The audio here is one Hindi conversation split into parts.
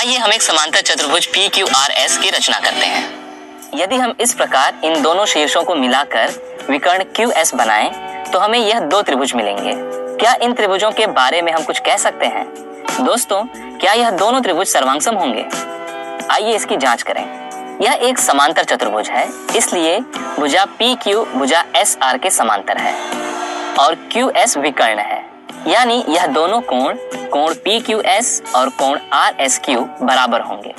आइए हम एक समांतर चतुर्भुज PQRS की रचना करते हैं। यदि हम इस प्रकार इन दोनों शीर्षों को मिलाकर विकर्ण QS बनाएं तो हमें यह दो त्रिभुज मिलेंगे। क्या इन त्रिभुजों के बारे में हम कुछ कह सकते हैं? दोस्तों, क्या यह दोनों त्रिभुज सर्वांगसम होंगे? आइए इसकी जांच करें। यह एक समांतर चतुर्भुज है, इसलिए भुजा PQ भुजा SR के समांतर है और QS विकर्ण है, यानी यह दोनों कोण PQS और कोण RSQ बराबर होंगे,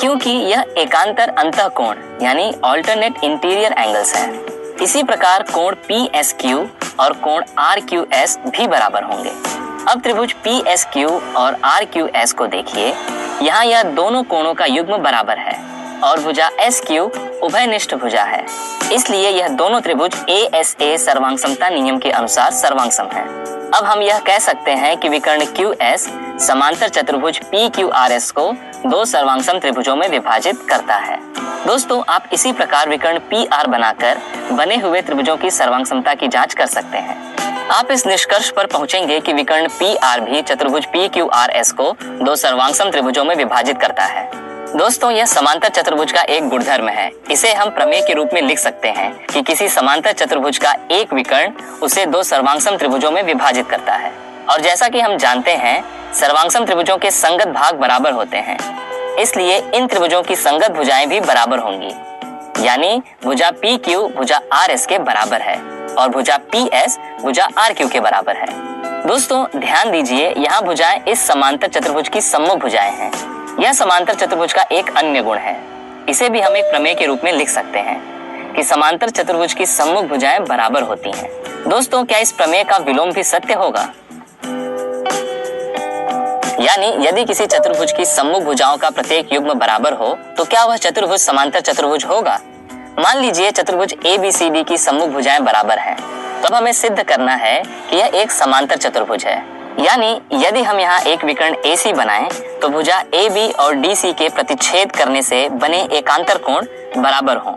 क्योंकि यह एकांतर अंतःकोण यानी ऑल्टरनेट इंटीरियर एंगल्स हैं। इसी प्रकार कोण PSQ और कोण RQS भी बराबर होंगे। अब त्रिभुज PSQ और RQS को देखिए, यहाँ यह दोनों कोणों का युग्म बराबर है और भुजा SQ उभयनिष्ठ भुजा है, इसलिए यह दोनों त्रिभुज ASA सर्वांगसमता नियम के अनुसार सर्वांगसम है। अब हम यह कह सकते हैं कि विकर्ण QS समांतर चतुर्भुज PQRS को दो सर्वांगसम त्रिभुजों में विभाजित करता है। दोस्तों, आप इसी प्रकार विकर्ण PR बनाकर बने हुए त्रिभुजों की सर्वांगसमता की जांच कर सकते हैं। आप इस निष्कर्ष पर पहुंचेंगे कि विकर्ण PR भी चतुर्भुज PQRS को दो सर्वांगसम त्रिभुजों में विभाजित करता है। दोस्तों, यह समांतर चतुर्भुज का एक गुणधर्म है। इसे हम प्रमेय के रूप में लिख सकते हैं कि किसी समांतर चतुर्भुज का एक विकर्ण उसे दो सर्वांगसम त्रिभुजों में विभाजित करता है। और जैसा कि हम जानते हैं, सर्वांगसम त्रिभुजों के संगत भाग बराबर होते हैं, इसलिए इन त्रिभुजों की संगत भुजाएं भी बराबर होंगी, यानी भुजा PQ भुजा RS के बराबर है और भुजा PS भुजा RQ के बराबर है। दोस्तों, ध्यान दीजिए, यहाँ भुजाएं इस समांतर चतुर्भुज की सम्मुख भुजाएं हैं। यह समांतर चतुर्भुज का एक अन्य गुण है। इसे भी हम एक प्रमेय के रूप में लिख सकते हैं कि समांतर चतुर्भुज की सम्मुख भुजाएं बराबर होती हैं। दोस्तों, क्या इस प्रमेय का विलोम भी सत्य होगा? यानी यदि किसी चतुर्भुज की सम्मुख भुजाओं का प्रत्येक युग्म बराबर हो तो क्या वह चतुर्भुज समांतर चतुर्भुज होगा? मान लीजिए चतुर्भुज ABCD की सम्मुख भुजाएं बराबर हैं, तब हमें सिद्ध करना है कि यह एक समांतर चतुर्भुज है। यानी यदि हम यहाँ एक विकर्ण AC बनाएं तो भुजा AB और DC के प्रतिच्छेद करने से बने एकांतर कोण बराबर हों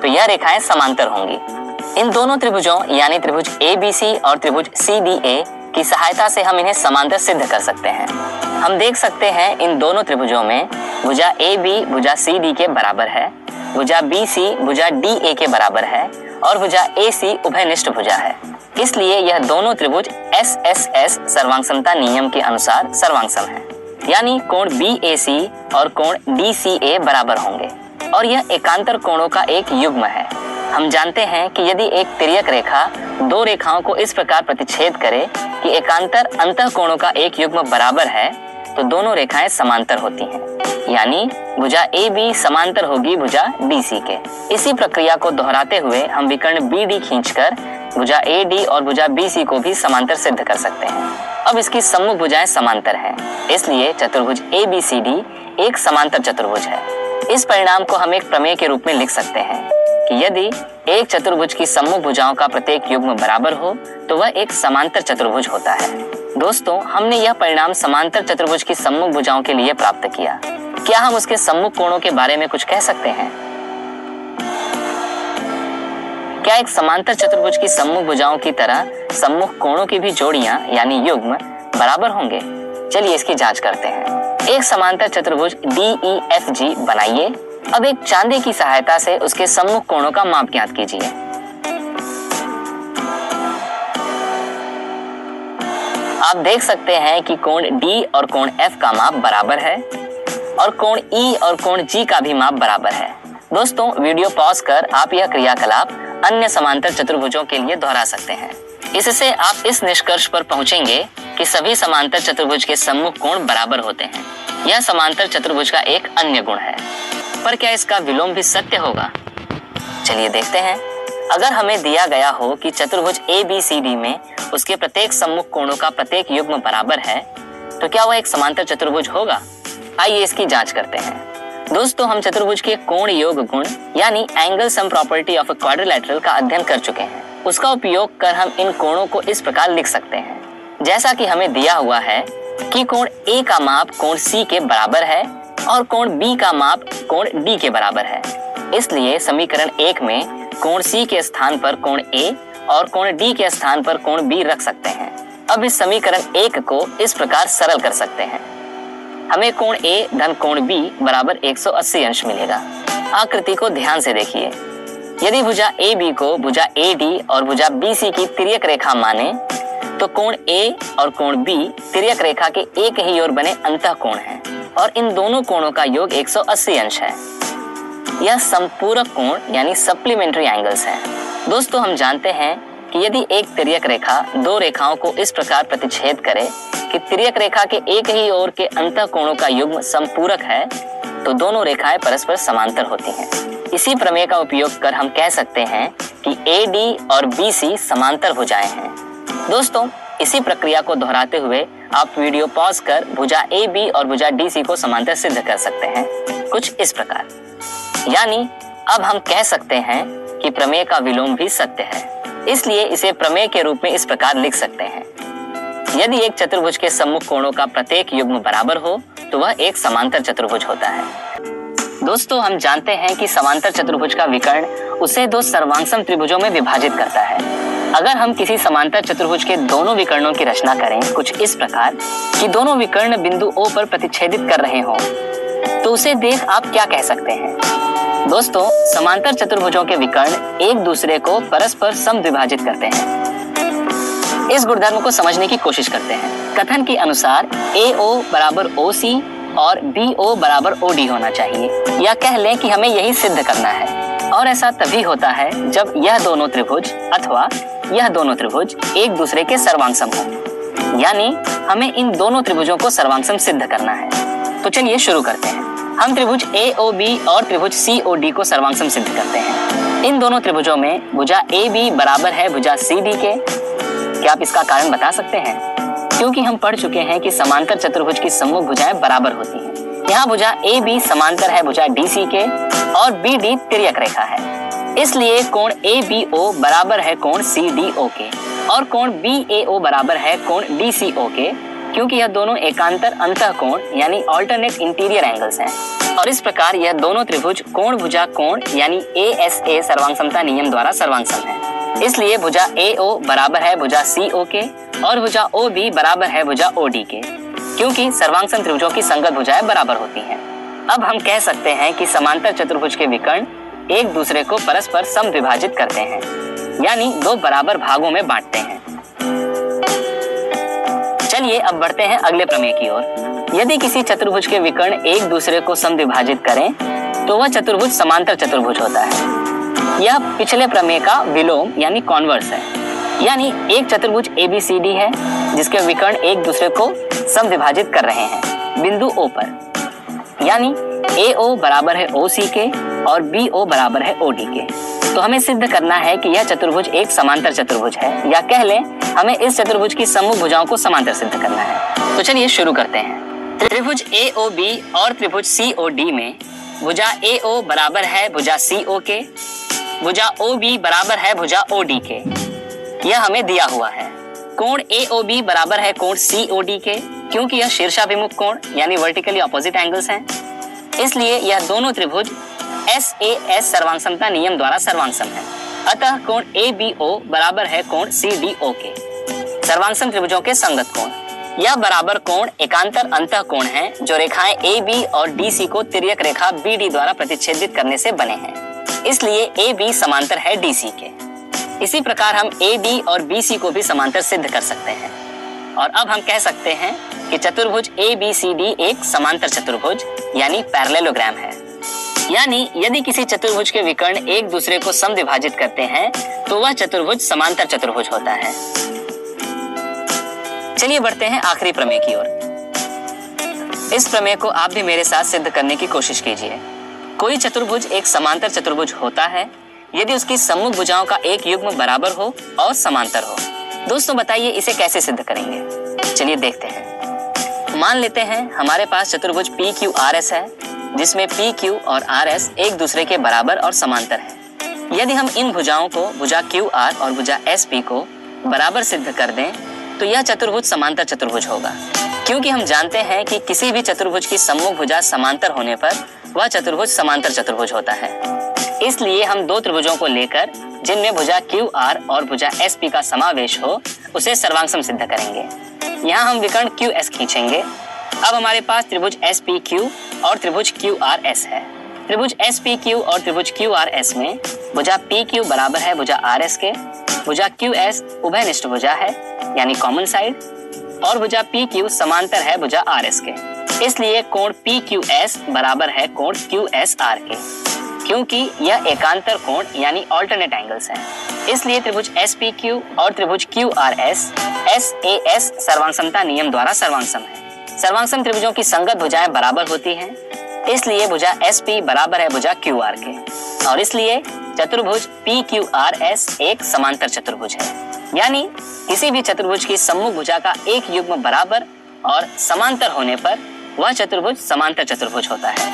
तो यह रेखाएं समांतर होंगी। इन दोनों त्रिभुजों यानी त्रिभुज ABC और त्रिभुज CDA की सहायता से हम इन्हें समांतर सिद्ध कर सकते हैं। हम देख सकते हैं इन दोनों त्रिभुजों में भुजा AB भुजा CD के बराबर है, भुजा BC भुजा DA के बराबर है और भुजा AC उभयनिष्ठ भुजा है, इसलिए यह दोनों त्रिभुज SSS सर्वांगसमता नियम के अनुसार सर्वांगसम है, यानी कोण BAC और कोण DCA बराबर होंगे और यह एकांतर कोणों का एक युग्म है। हम जानते हैं कि यदि एक तिर्यक रेखा दो रेखाओं को इस प्रकार प्रतिच्छेद करे कि एकांतर अंतःकोणों का एक युग्म बराबर है तो दोनों रेखाएं समांतर होती हैं, यानी भुजा AB समांतर होगी भुजा DC के। इसी प्रक्रिया को दोहराते हुए हम विकर्ण BD खींचकर भुजा AD और भुजा BC को भी समांतर सिद्ध कर सकते हैं। अब इसकी सम्मुख भुजाएं समांतर हैं, इसलिए चतुर्भुज ABCD एक समांतर चतुर्भुज है। इस परिणाम को हम एक प्रमेय के रूप में लिख सकते हैं कि यदि एक चतुर्भुज की सम्मुख भुजाओं का प्रत्येक युग्म बराबर हो तो वह एक समांतर चतुर्भुज होता है। दोस्तों, हमने यह परिणाम समांतर चतुर्भुज की सम्मुख भुजाओं के लिए प्राप्त किया। क्या हम उसके सम्मुख कोणों के बारे में कुछ कह सकते हैं? क्या एक समांतर चतुर्भुज की सम्मुख भुजाओं की तरह सम्मुख कोणों की भी जोड़ियां यानी युग्म बराबर होंगे? चलिए इसकी जांच करते हैं। एक समांतर चतुर्भुज DEFG बनाइए। अब एक चांदी की सहायता से उसके सम्मुख कोणों का माप ज्ञात कीजिए। आप देख सकते हैं कि कोण D और कोण F का माप बराबर है और कोण E और कोण G का भी माप बराबर है। दोस्तों, वीडियो पॉज कर आप यह क्रियाकलाप अन्य समांतर चतुर्भुजों के लिए दोहरा सकते हैं। इससे आप इस निष्कर्ष पर पहुंचेंगे कि सभी समांतर चतुर्भुज के सम्मुख कोण बराबर होते हैं। यह समांतर चतुर्भुज का एक अन्य गुण है। पर क्या इसका विलोम भी सत्य होगा? चलिए देखते हैं। अगर हमें दिया गया हो कि चतुर्भुज ABCD में उसके प्रत्येक सम्मुख कोणों का प्रत्येक युग्म बराबर है तो क्या वह एक समांतर चतुर्भुज होगा? आइए इसकी जांच करते हैं। दोस्तों, हम चतुर्भुज के कोण योग गुण यानी angle sum property of a quadrilateral का अध्ययन कर चुके हैं। उसका उपयोग कर हम इन कोणों को इस प्रकार लिख सकते हैं, जैसा कि हमें दिया हुआ है कि कोण A का माप कोण C के बराबर है और कोण B का माप कोण D के बराबर है। इसलिए समीकरण 1 में कोण C के स्थान पर कोण A और कोण D के स्थान पर कोण B रख सकते हैं। अब इस समीकरण 1 को इस प्रकार सरल कर सकते हैं। हमें कोण A धन कोण B बराबर 180 अंश मिलेगा। आकृति को ध्यान से देखिए। यदि भुजा AB को भुजा AD और भुजा BC की तिर्यक रेखा माने तो कोण A और कोण B तिर्यक रेखा के एक ही ओर बने अंतःकोण हैं और इन दोनों कोणों का योग 180 अंश है। यह संपूरक कोण यानी सप्लीमेंट्री एंगल्स हैं। दोस्तों, हम जानते हैं कि यदि एक तिर्यक रेखा दो रेखाओं को इस प्रकार प्रतिच्छेद करे कि तिर्यक रेखा के एक ही ओर के अंतःकोणों का युग्म संपूरक है तो दोनों रेखाएं परस्पर समांतर होती हैं। इसी प्रमेय का उपयोग कर हम कह सकते हैं कि AD और BC समांतर भुजाएं हैं। दोस्तों, इसी प्रक्रिया को दोहराते हुए आप वीडियो पॉज कर भुजा AB और भुजा DC को समांतर सिद्ध कर सकते हैं कुछ इस प्रकार। यानी अब हम कह सकते हैं कि प्रमेय का विलोम भी सत्य है, इसलिए इसे प्रमेय के रूप में इस प्रकार लिख सकते हैं। यदि एक चतुर्भुज के सम्मुख कोणों का प्रत्येक युग्म बराबर हो तो वह एक समांतर चतुर्भुज होता है। दोस्तों, हम जानते हैं कि समांतर चतुर्भुज का विकर्ण उसे दो सर्वांगसम त्रिभुजों में विभाजित करता है। अगर हम किसी समांतर चतुर्भुज के दोनों विकर्णों की रचना करें कुछ इस प्रकार कि दोनों विकर्ण बिंदु O पर प्रतिच्छेदित कर रहे हों तो उसे देख आप क्या कह सकते हैं? दोस्तों, समांतर चतुर्भुजों के विकर्ण एक दूसरे को परस्पर समद्विभाजित करते हैं। इस गुणधर्म को समझने की कोशिश करते हैं। कथन के अनुसार AO बराबर OC और BO बराबर OD होना चाहिए, या कह लें कि हमें यही सिद्ध करना है। और ऐसा तभी होता है जब यह दोनों त्रिभुज अथवा यह दोनों त्रिभुज एक दूसरे के सर्वांगसम हो, यानी हमें इन दोनों त्रिभुजों को सर्वांगसम सिद्ध करना है। तो चलिए शुरू करते हैं। हम त्रिभुज AOB और त्रिभुज COD को सर्वांगसम सिद्ध करते हैं। इन दोनों त्रिभुजों में भुजा AB बराबर है भुजा CD के। क्या आप इसका कारण बता सकते हैं? क्योंकि हम पढ़ चुके हैं कि समांतर चतुर्भुज की सम्मुख भुजाएं बराबर होती हैं। यहाँ भुजा AB समांतर है भुजा DC के और BD तिर्यक रेखा है, इसलिए कोण ABO बराबर है कोण CDO के और कोण BAO बराबर है कोण DCO के, क्योंकि यह दोनों एकांतर अंतःकोण यानी ऑल्टरनेट इंटीरियर एंगल्स हैं। और इस प्रकार यह दोनों त्रिभुज कोण भुजा कोण यानी ASA सर्वांगसमता नियम द्वारा सर्वांगसम है। इसलिए भुजा AO बराबर है भुजा CO के और भुजा OB बराबर है भुजा OD के, क्योंकि सर्वांगसम त्रिभुजों की संगत भुजाएं बराबर होती हैं। अब हम कह सकते हैं कि समांतर चतुर्भुज के विकर्ण एक दूसरे को परस्पर समद्विभाजित करते हैं, यानी दो बराबर भागों में बांटते हैं। चलिए अब बढ़ते हैं अगले प्रमेय की ओर। यदि किसी चतुर्भुज के विकर्ण एक दूसरे को समद्विभाजित करें तो वह चतुर्भुज समांतर चतुर्भुज होता है। यह पिछले प्रमेय का विलोम यानी कॉन्वर्स है। यानी एक चतुर्भुज ABCD है जिसके विकर्ण एक दूसरे को समद्विभाजित कर रहे हैं बिंदु O पर, यानी AO बराबर है OC के और BO बराबर है OD के। तो हमें सिद्ध करना है कि यह चतुर्भुज एक समांतर चतुर्भुज है, या कह लें हमें इस चतुर्भुज की सम्मुख भुजाओं को समांतर सिद्ध करना है। तो चलिए शुरू करते हैं। त्रिभुज AOB और त्रिभुज COD में भुजा AO बराबर है भुजा CO के, भुजा OB बराबर है भुजा OD के। यह हमें दिया हुआ है। कोण AOB बराबर है कोण COD के, क्योंकि यह शीर्षाभिमुख कोण यानी वर्टिकली ऑपोजिट एंगल्स हैं। इसलिए यह दोनों त्रिभुज SAS सर्वांगसमता नियम द्वारा सर्वांगसम है। अतः कोण ABO बराबर है कोण CDO के। सर्वांगसम त्रिभुजों के संगत कोण। यह बराबर कोण एकांतर अंतःकोण हैं जो रेखाएं AB और DC को तिर्यक रेखा BD द्वारा प्रतिच्छेदित करने से बने हैं। इसलिए AB समांतर है DC के। इसी प्रकार हम AD और BC को भी समांतर सिद्ध कर सकते हैं। और अब हम कह सकते हैं कि चतुर्भुज ABCD एक समांतर चतुर्भुज यानी पैरेललोग्राम है। यानी यदि किसी चतुर्भुज के विकर्ण एक दूसरे को समद्विभाजित करते हैं तो वह चतुर्भुज समांतर चतुर्भुज होता है। चलिए बढ़ते हैं आखिरी प्रमेय की ओर। इस प्रमेय को आप भी मेरे साथ सिद्ध करने की कोशिश कीजिए। कोई चतुर्भुज एक समांतर चतुर्भुज होता है यदि उसकी सम्मुख भुजाओं का एक युग्म बराबर हो और समांतर हो। दोस्तों, बताइए इसे कैसे सिद्ध करेंगे? चलिए देखते हैं। मान लेते हैं हमारे पास चतुर्भुज PQRS है जिसमें PQ और RS एक दूसरे के बराबर और समांतर है। यदि हम इन भुजाओं को भुजा QR और भुजा SP को बराबर सिद्ध कर दें तो यह चतुर्भुज समांतर चतुर्भुज होगा, क्योंकि हम जानते हैं कि किसी भी चतुर्भुज की सम्मुख भुजा समांतर होने पर वह चतुर्भुज समांतर चतुर्भुज होता है। इसलिए हम दो त्रिभुजों को लेकर जिनमें भुजा QR और भुजा SP का समावेश हो उसे सर्वांगसम सिद्ध करेंगे। यहाँ हम विकर्ण QS खींचेंगे। अब हमारे पास त्रिभुज SPQ और त्रिभुज QRS है। त्रिभुज SPQ और त्रिभुज QRS में भुजा PQ बराबर है भुजा RS के, भुजा QS उभयनिष्ठ भुजा है यानी कॉमन साइड, और भुजा PQ समांतर है भुजा RS के। इसलिए कोण PQS बराबर है कोण QSR के, क्योंकि यह एकांतर कोण यानी ऑल्टरनेट एंगल्स हैं। इसलिए त्रिभुज SPQ और त्रिभुज QRS SAS सर्वांगसमता नियम द्वारा सर्वांगसम है। सर्वांगसम त्रिभुजों की संगत भुजाएं बराबर होती हैं, इसलिए भुजा SP बराबर है भुजा QR के, और इसलिए चतुर्भुज PQRS एक समांतर चतुर्भुज है। यानी किसी भी चतुर्भुज की सम्मुख भुजा का एक युग्म बराबर और समांतर होने पर वह चतुर्भुज समांतर चतुर्भुज होता है।